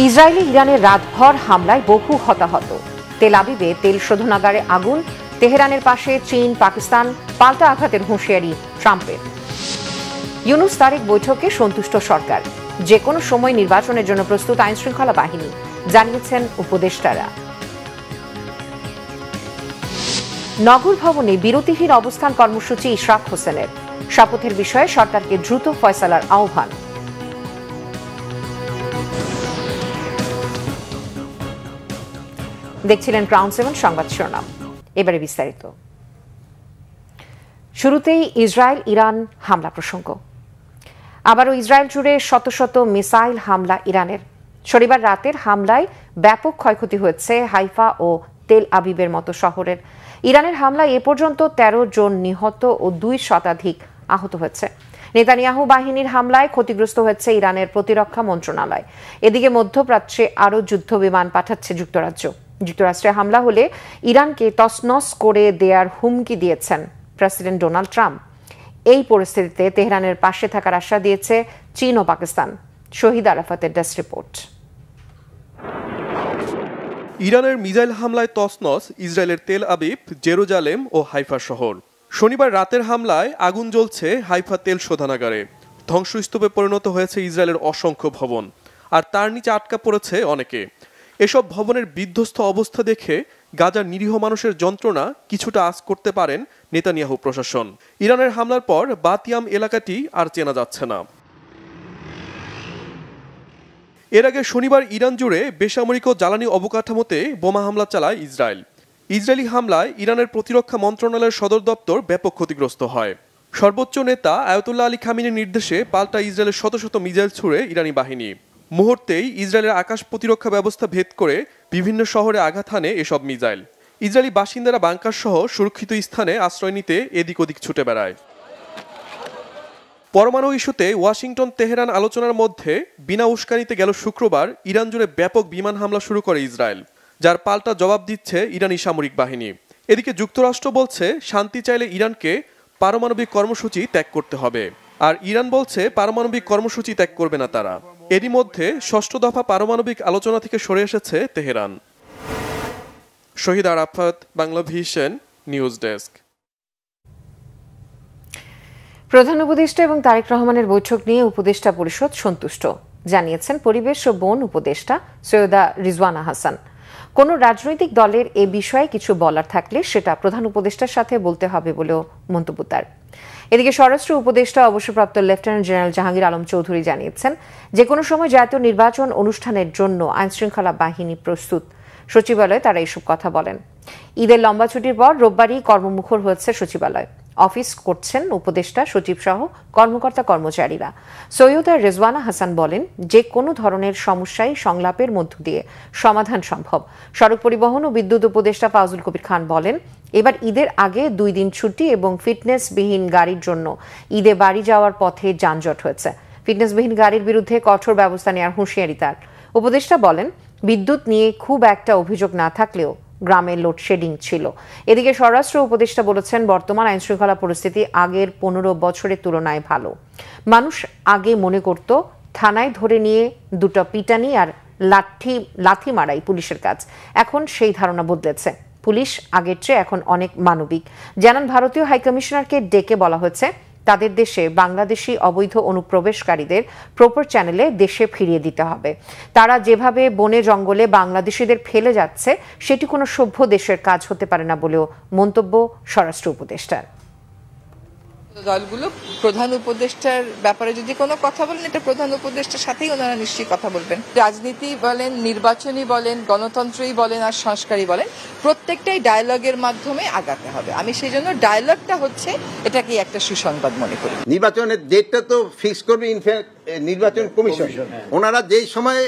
Israeli ইরানের রাতভর হামলায় বহু হতাহত। তেল আবিবে তেল শোধনাগারে আগুন। তেহরানের পাশে চীন পাকিস্তান পাল্টা আঘাতের হুঁশিয়ারি ট্রাম্পের। ইউনুস তারেক বৈঠকে সন্তুষ্ট সরকার। যে কোনো সময় নির্বাচনের জন্য প্রস্তুত আইনশৃঙ্খলা বাহিনী, জানিয়েছেন উপদেষ্টারা। নগর ভবনে বিরতিহীন অবস্থান কর্মসূচি ইশরাক হোসেনের। শপথের বিষয়ে সরকারকে দ্রুত ফয়সালার আহ্বান। দেখছিলেন ক্রাউন 7 সংবাদ শিরোনাম। এবারে বিস্তারিত। শুরুতেই ইসরায়েল ইরান হামলা প্রসঙ্গ। আবারও ইসরায়েল জুড়ে শত শত মিসাইল হামলা ইরানের। শনিবার রাতের হামলায় ব্যাপক ক্ষয়ক্ষতি হয়েছে হাইফা ও তেল আবিবের মতো শহরের। ইরানের হামলায় এ পর্যন্ত 13 জন নিহত ও 2 শতাধিক আহত হয়েছে। নেতানিয়াহু বাহিনীর হামলায় ক্ষতিগ্রস্ত হয়েছে ইরানের প্রতিরক্ষা মন্ত্রণালয়। এদিকে মধ্যপ্রাচ্যে আরও যুদ্ধ বিমান পাঠাচ্ছে যুক্তরাজ্য। যুক্তরাষ্ট্রে হামলা হলে ইরানকে তছনছ করে দেয়ার হুমকি দিয়েছেন প্রেসিডেন্ট ডোনাল্ড ট্রাম্প। এই পরিস্থিতিতে তেহরানের পাশে থাকার আশা দিয়েছে চীন ও পাকিস্তান। শহীদ আরাফাতের ডেস্ক রিপোর্ট। ইরানের মিসাইল হামলায় তছনছ ইসরায়েলের তেল আবিব, জেরুজালেম ও হাইফা শহর। শনিবার রাতের হামলায় আগুন জ্বলছে হাইফা তেল শোধনাগারে। ধ্বংসস্তূপে পরিণত হয়েছে ইসরায়েলের অসংখ্য ভবন, আর তার নিচে আটকা পড়েছে অনেকে। এসব ভবনের বিধ্বস্ত অবস্থা দেখে গাজার নিরীহ মানুষের যন্ত্রণা কিছুটা আঁচ করতে পারেন নেতানিয়াহু প্রশাসন। ইরানের হামলার পর বাতিয়াম এলাকাটি আর চেনা যাচ্ছে না। এর আগে শনিবার ইরান জুড়ে বেসামরিক ও জ্বালানি অবকাঠামোতে বোমা হামলা চালায় ইসরায়েল। ইসরায়েলি হামলায় ইরানের প্রতিরক্ষা মন্ত্রণালয়ের সদর দপ্তর ব্যাপক ক্ষতিগ্রস্ত হয়। সর্বোচ্চ নেতা আয়াতুল্লাহ আলী খামিনির নির্দেশে পাল্টা ইসরায়েলের শত শত মিসাইল ছুড়ে ইরানি বাহিনী। মুহূর্তেই ইসরায়েলের আকাশ প্রতিরক্ষা ব্যবস্থা ভেদ করে বিভিন্ন শহরে আঘাত হানে এসব মিসাইল। ইসরায়েলি বাসিন্দারা বাংকার সহ সুরক্ষিত স্থানে আশ্রয় নিতে এদিক ওদিক ছুটে বেড়ায়। পরমাণু ইস্যুতে ওয়াশিংটন তেহরান আলোচনার মধ্যে বিনা উস্কানিতে গেল শুক্রবার ইরান জুড়ে ব্যাপক বিমান হামলা শুরু করে ইসরায়েল, যার পাল্টা জবাব দিচ্ছে ইরানি সামরিক বাহিনী। এদিকে যুক্তরাষ্ট্র বলছে শান্তি চাইলে ইরানকে পারমাণবিক কর্মসূচি ত্যাগ করতে হবে, আর ইরান বলছে পারমাণবিক কর্মসূচি ত্যাগ করবে না তারা। এরই মধ্যে 6ষ্ঠ দফা পারমাণবিক আলোচনা থেকে সরে এসেছে Tehran. Shahid Arafat, Bangla Vision news desk. প্রধান উপদেষ্টা এবং তারেক রহমানের বৈঠক নিয়ে উপদেষ্টা পরিষদ সন্তুষ্ট, জানিয়েছেন পরিবেশ ও বন উপদেষ্টা সৈয়দা রিজওয়ানা হাসান। কোন রাজনৈতিক দলের এ বিষয়ে কিছু বলার থাকলে সেটা প্রধান উপদেষ্টার সাথে বলতে হবে বলেও মন্তব্য তার। এদিকে স্বরাষ্ট্র উপদেষ্টা অবসরপ্রাপ্ত লেফটেন্যান্ট জেনারেল জাহাঙ্গীর আলম চৌধুরী জানিয়েছেন যে কোনো সময় জাতীয় নির্বাচন অনুষ্ঠানের জন্য আইনশৃঙ্খলা বাহিনী প্রস্তুত। সচিবালয়ে তারা এসব কথা বলেন। ঈদের লম্বা ছুটির পর রোববারই কর্মমুখর হয়েছে সচিবালয়। অফিস করছেন উপদেষ্টা, সচিব সহ কর্মকর্তা কর্মচারীরা। সৈয়দা রেজওয়ানা হাসান বলেন যে কোনো ধরনের সমস্যাই সংলাপের মধ্য দিয়ে সমাধান সম্ভব। সড়ক পরিবহন ও বিদ্যুৎ উপদেষ্টা ফাউজুল কবির খান বলেন এবার ঈদের আগে 2 দিন ছুটি এবং ফিটনেসবিহীন গাড়ির জন্য ঈদে বাড়ি যাওয়ার পথে যানজট হয়েছে। ফিটনেসবিহীন গাড়ির বিরুদ্ধে কঠোর ব্যবস্থা নেওয়ার হুঁশিয়ারি তার। উপদেষ্টা বলেন বিদ্যুৎ নিয়ে খুব একটা অভিযোগ না থাকলেও গ্রামে লোডশেডিং ছিল। এদিকে স্বরাষ্ট্র উপদেষ্টা বলেছেন বর্তমান আইনশৃঙ্খলা পরিস্থিতি আগের 15 বছরের তুলনায় ভালো। মানুষ আগে মনে করত থানায় ধরে নিয়ে 2টা পিটানি আর লাথি মারাই পুলিশের কাজ। এখন সেই ধারণা বদলেছে। পুলিশ আগের চেয়ে এখন অনেক মানবিক। জানান ভারতীয় হাইকমিশনারকে ডেকে বলা হয়েছে তাদের দেশে বাংলাদেশি অবৈধ অনুপ্রবেশকারীদের প্রপার চ্যানেলে দেশে ফিরিয়ে দিতে হবে। তারা যেভাবে বনে জঙ্গলে বাংলাদেশিদের ফেলে যাচ্ছে সেটি কোনো সভ্য দেশের কাজ হতে পারে না বলেও মন্তব্য স্বরাষ্ট্র উপদেষ্টার। দলগুলো প্রধান উপদেষ্টার ব্যাপারে যদি কোনো কথা বলেন এটা প্রধান উপদেষ্টার সাথেই ওনারা নিশ্চয়ই কথা বলবেন। রাজনীতি বলেন, নির্বাচনী বলেন, গণতন্ত্রই বলেন আর সংস্কারই বলেন, প্রত্যেকটাই ডায়ালগের মাধ্যমে আগাতে হবে। আমি সেই জন্য ডায়ালগটা হচ্ছে এটাকে একটা সুসংবাদ মনে করি। নির্বাচনের ডেটটা তো ফিক্স করবে ইনফ্যাক্ট নির্বাচন কমিশন। ওনারা যেই সময়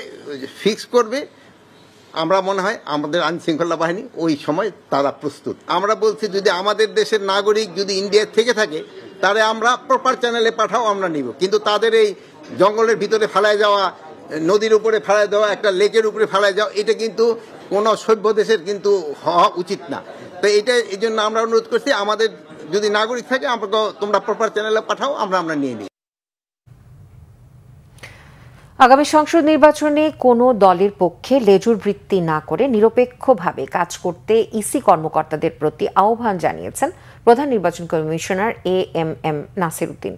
ফিক্স করবে আমরা মনে হয় আমাদের আইন শৃঙ্খলা বাহিনী ওই সময় তারা প্রস্তুত। আমরা বলছি যদি আমাদের দেশের নাগরিক যদি ইন্ডিয়া থেকে থাকে তাহলে আমরা প্রপার চ্যানেলে পাঠাও, আমরা নিব। কিন্তু তাদের এই জঙ্গলের ভিতরে ফেলায় যাওয়া, নদীর উপরে ফেলায় দেওয়া, একটা লেকের উপরে ফেলায় যাওয়া, এটা কিন্তু কোনো সভ্য দেশের কিন্তু হওয়া উচিত না। তো এটা এই জন্য আমরা অনুরোধ করছি আমাদের যদি নাগরিক থাকে আমরা তোমরা প্রপার চ্যানেলে পাঠাও, আমরা নিয়ে নিই। আগামী সংসদ নির্বাচনে কোনো দলের পক্ষে লেজুর বৃত্তি না করে নিরপেক্ষভাবে কাজ করতে ইসি কর্মকর্তাদের প্রতি আহ্বান জানিয়েছেন প্রধান নির্বাচন কমিশনার এএমএম নাসির উদ্দিন।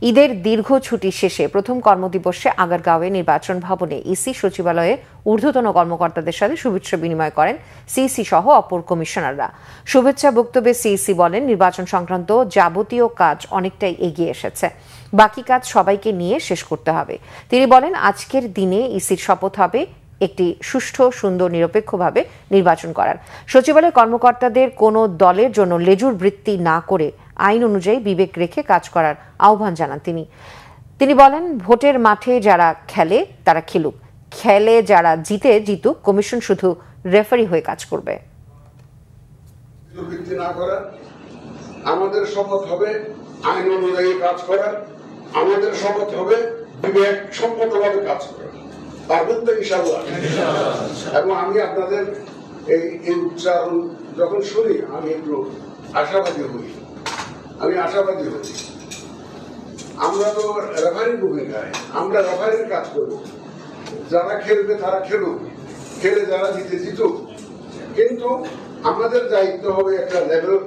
ঈদের দীর্ঘ ছুটি শেষে প্রথম কর্মদিবসে আগারগাঁওয়ে নির্বাচন ভবনে ইসি সচিবালয়ে ঊর্ধ্বতন কর্মকর্তাদের সাথে শুভেচ্ছা বিনিময় করেন সিইসি সহ অপর কমিশনাররা। শুভেচ্ছা বক্তব্যে সিইসি বলেন, নির্বাচন সংক্রান্ত যাবতীয় কাজ অনেকটাই এগিয়ে এসেছে, বাকি কাজ সবাইকে নিয়ে শেষ করতে হবে। তিনি বলেন, আজকের দিনে ইসির শপথ হবে একটি সুষ্ঠু, সুন্দর, নিরপেক্ষভাবে নির্বাচন করার। সচিবালয় কর্মকর্তাদের কোনো দলের জন্য লেজুর বৃত্তি না করে আইন অনুযায়ী বিবেক রেখে কাজ করার আহ্বান জানান তিনি বলেন, ভোটের মাঠে যারা খেলে তারা খেলুক, খেলে যারা জিতুক, কমিশন শুধু রেফারি হয়ে কাজ করবে। আমাদের শপথ হবে আইন অনুযায়ী কাজ করার, আমাদের শপথ হবে বিবেক সম্পন্নভাবে কাজ করার। পারবেন তো ইনশাআল্লাহ? এবং আমি আপনাদের এই উচ্চারণ যখন শুনি আমি একটু আশাবাদী হই। আমরা তো রেফারির ভূমিকায়, আমরা রেফারির কাজ করব। যারা খেলবে তারা খেলুক, খেলে যারা জিতুক, কিন্তু আমাদের দায়িত্ব হবে একটা লেভেল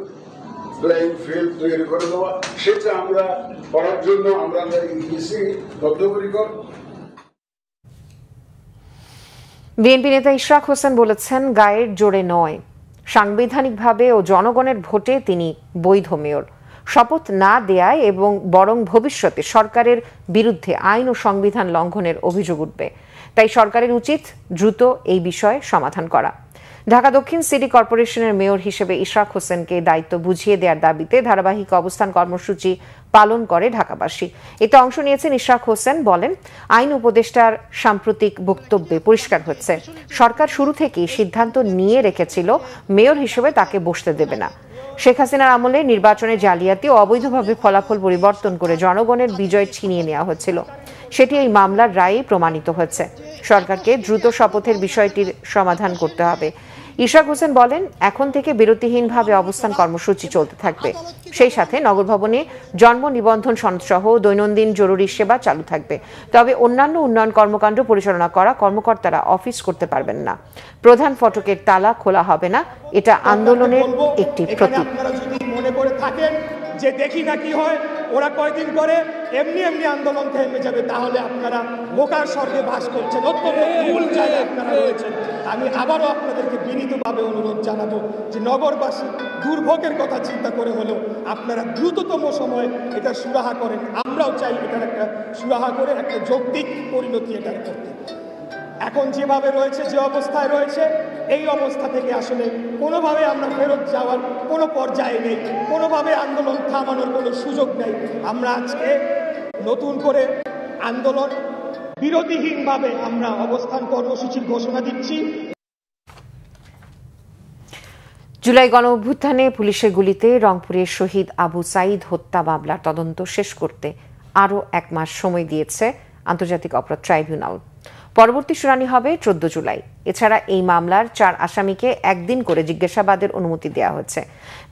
প্লেইং ফিল্ড তৈরি করে দেওয়া। সেটা আমরা করার জন্য আমরা ইসি বদ্ধপরিকর। বিএনপি নেতা ইশরাক হোসেন বলেছেন, গায়ের জোরে নয়, সাংবিধানিকভাবে ও জনগণের ভোটে তিনি বৈধ মেয়র। শপথ না দেয়ায় এবং বরং ভবিষ্যতে সরকারের বিরুদ্ধে আইন ও সংবিধান লঙ্ঘনের অভিযোগ উঠবে, তাই সরকারের উচিত দ্রুত এই বিষয়ে সমাধান করা। ঢাকা দক্ষিণ সিটি কর্পোরেশনের মেয়র হিসেবে ইশরাক হোসেনকে দায়িত্ব বুঝিয়ে দেওয়ার দাবিতে ধারাবাহিক অবস্থান কর্মসূচি পালন করে ঢাকাবাসী। এতে অংশ নিয়েছেন ইশরাক হোসেন। বলেন, আইন উপদেষ্টার সাম্প্রতিক বক্তব্যে পরিষ্কার হচ্ছে, সরকার শুরু থেকেই সিদ্ধান্ত নিয়ে রেখেছিল মেয়র হিসেবে তাকে বসতে দেবে না। শেখ হাসিনার আমলে নির্বাচনে জালিয়াতি ও অবৈধভাবে ফলাফল পরিবর্তন করে জনগণের বিজয় ছিনিয়ে নেওয়া হচ্ছিল, সেটি এই মামলার রায়ে প্রমাণিত হয়েছে। সরকারকে দ্রুত শপথের বিষয়টির সমাধান করতে হবে। ইশরাক হোসেন বলেন, এখন থেকে বিরতিহীনভাবে অবস্থান কর্মসূচি চলতে থাকবে। সেই সাথে নগর ভবনে জন্ম নিবন্ধন সনদ সহ দৈনন্দিন জরুরি সেবা চালু থাকবে। তবে অন্যান্য উন্নয়ন কর্মকাণ্ড পরিচালনা করা কর্মকর্তারা অফিস করতে পারবেন না। প্রধান ফটকের তালা খোলা হবে না, এটা আন্দোলনের একটি প্রতীক। মনে করে থাকেন যে দেখি না কি হয়, ওরা কয়দিন করে এমনি আন্দোলন থেমে যাবে, তাহলে আপনারা বোকার স্বর্গে বাস করছেন, অত্যন্ত ভুল জায়গায় আপনারা রয়েছেন। আমি আবারও আপনাদেরকে বিনীতভাবে অনুরোধ জানাবো যে নগরবাসী দুর্ভোগের কথা চিন্তা করে হলেও আপনারা দ্রুততম সময়ে এটা সুরাহা করেন। আমরাও চাই এটার একটা সুরাহা করে একটা যৌক্তিক পরিণতি এটার করতে। এখন যেভাবে রয়েছে, যে অবস্থায় রয়েছে, এই অবস্থা থেকে আসলে কোনোভাবে আমরা ফেরত যাওয়ার কোনো পর্যায়ে নেই, কোনোভাবে আন্দোলন থামানোর কোনো সুযোগ নেই। আমরা আজকে নতুন করে আন্দোলন বিরতিহীনভাবে আমরা অবস্থান কর্মসূচির ঘোষণা দিচ্ছি। জুলাই গণঅভ্যুত্থানে পুলিশের গুলিতে রংপুরের শহীদ আবু সাঈদ হত্যা মামলার তদন্ত শেষ করতে আরও 1 মাস সময় দিয়েছে আন্তর্জাতিক অপরাধ ট্রাইব্যুনাল। পরবর্তী শুনানি হবে 14 জুলাই। এছাড়া এই মামলার 4 আসামিকে একদিন করে জিজ্ঞাসাবাদের অনুমতি দেওয়া হয়েছে।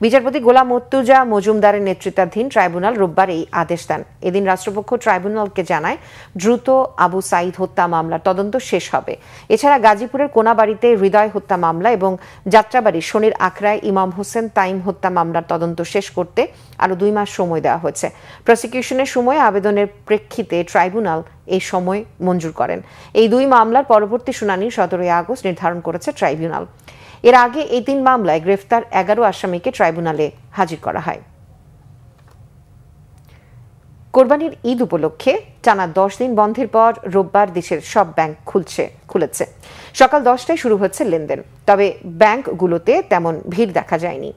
বিচারপতি গোলাম মর্তুজা মজুমদারের নেতৃত্বাধীন ট্রাইব্যুনাল রোববার এই আদেশ দেন। এদিন রাষ্ট্রপক্ষ ট্রাইব্যুনালকে জানায়, দ্রুত আবু সাঈদ হত্যা মামলার তদন্ত শেষ হবে। এছাড়া গাজীপুরের কোনাবাড়িতে হৃদয় হত্যা মামলা এবং যাত্রাবাড়ির শনির আখড়ায় ইমাম হোসেন তাইম হত্যা মামলার তদন্ত শেষ করতে আরও 2 মাস সময় দেওয়া হয়েছে। প্রসিকিউশনের সময় আবেদনের প্রেক্ষিতে ট্রাইব্যুনাল এই সময় মঞ্জুর করেন। এই 2 মামলার পরবর্তী শুনানি 17 আগস্ট নির্ধারণ করেছে ট্রাইব্যুনাল। এর আগে এই 3 মামলায় গ্রেফতার 11 আসামিকে ট্রাইব্যুনালে হাজির করা হয়। কোরবানির ঈদ উপলক্ষে টানা 10 দিন বন্ধের পর রোববার দেশের সব ব্যাংক খুলেছে। সকাল 10টায় শুরু হচ্ছে লেনদেন, তবে ব্যাংকগুলোতে তেমন ভিড় দেখা যায়নি।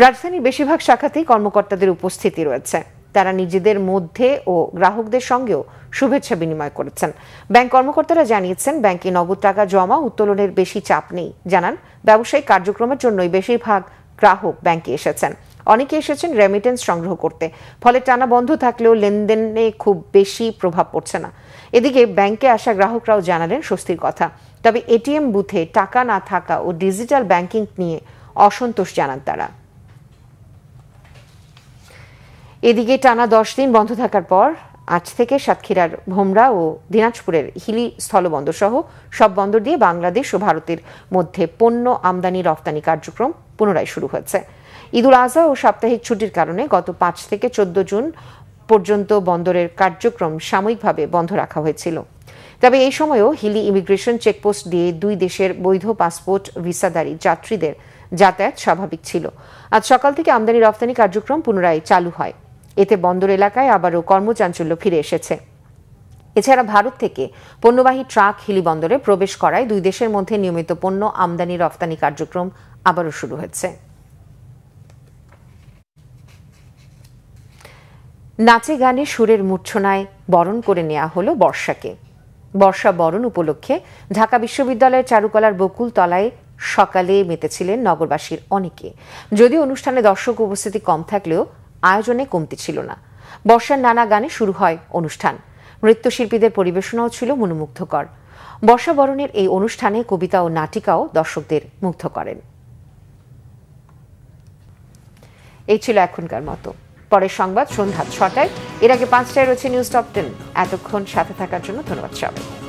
রাজধানীর বেশিরভাগ শাখাতেই কর্মকর্তাদের উপস্থিতি রয়েছে। তারা নিজেদের মধ্যে ও গ্রাহকদের সঙ্গেও শুভেচ্ছা বিনিময় করেছেন। ব্যাংক কর্মকর্তারা জানিয়েছেন, ব্যাংকে নগদ টাকা জমা উত্তোলনের বেশি চাপ নেই। জানান, ব্যবসায়িক কার্যক্রমের জন্যই বেশিরভাগ গ্রাহক ব্যাংকে এসেছেন। অনেকে এসেছেন রেমিটেন্স সংগ্রহ করতে, ফলে টানা বন্ধ থাকলেও লেনদেনে খুব বেশি প্রভাব পড়ছে না। এদিকে ব্যাংকে আসা গ্রাহকরাও জানালেন স্বস্তির কথা, তবে এটিএম বুথে টাকা না থাকা ও ডিজিটাল ব্যাংকিং নিয়ে অসন্তোষ জানান তারা। এদিকে টানা 10 দিন বন্ধ থাকার পর আজ থেকে সাতক্ষীরার ভোমরা ও দিনাজপুরের হিলি স্থলবন্দর সহ সব বন্দর দিয়ে বাংলাদেশ ও ভারতের মধ্যে পণ্য আমদানি রপ্তানি কার্যক্রম পুনরায় শুরু হয়েছে। ঈদুল আজহা ও সাপ্তাহিক ছুটির কারণে গত 5 থেকে 14 জুন পর্যন্ত বন্দরের কার্যক্রম সাময়িকভাবে বন্ধ রাখা হয়েছিল। তবে এই সময়ও হিলি ইমিগ্রেশন চেকপোস্ট দিয়ে দুই দেশের বৈধ পাসপোর্ট ভিসাধারী যাত্রীদের যাতায়াত স্বাভাবিক ছিল। আজ সকাল থেকে আমদানি রপ্তানি কার্যক্রম পুনরায় চালু হয়। এতে বন্দর এলাকায় আবারও কর্মচাঞ্চল্য ফিরে এসেছে। এছাড়া ভারত থেকে পণ্যবাহী ট্রাক হিলি বন্দরে প্রবেশ করায় দুই দেশের মধ্যে নিয়মিত পণ্য আমদানি রপ্তানি কার্যক্রম আবারও শুরু হয়েছে। নাচে গানে সুরের মূর্ছনায় বরণ করে নেওয়া হলো বর্ষাকে। বর্ষা বরণ উপলক্ষে ঢাকা বিশ্ববিদ্যালয়ের চারুকলার বকুল তলায় সকালে মেতেছিলেন নগরবাসীর অনেকে। যদিও অনুষ্ঠানে দর্শক উপস্থিতি কম থাকলেও আয়োজনে কমতি ছিল না। বর্ষার নানা গানে শুরু হয় অনুষ্ঠান। নৃত্যশিল্পীদের পরিবেশনাও ছিল মনোমুগ্ধকর। বর্ষা বরণের এই অনুষ্ঠানে কবিতা ও নাটিকাও দর্শকদের মুগ্ধ করেন। এই ছিল এখনকার মতো। পরের সংবাদ সন্ধ্যা 6টায়। এর আগে 5টায় রয়েছে নিউজ টপ 10। এতক্ষণ সাথে থাকার জন্য ধন্যবাদ সবাই।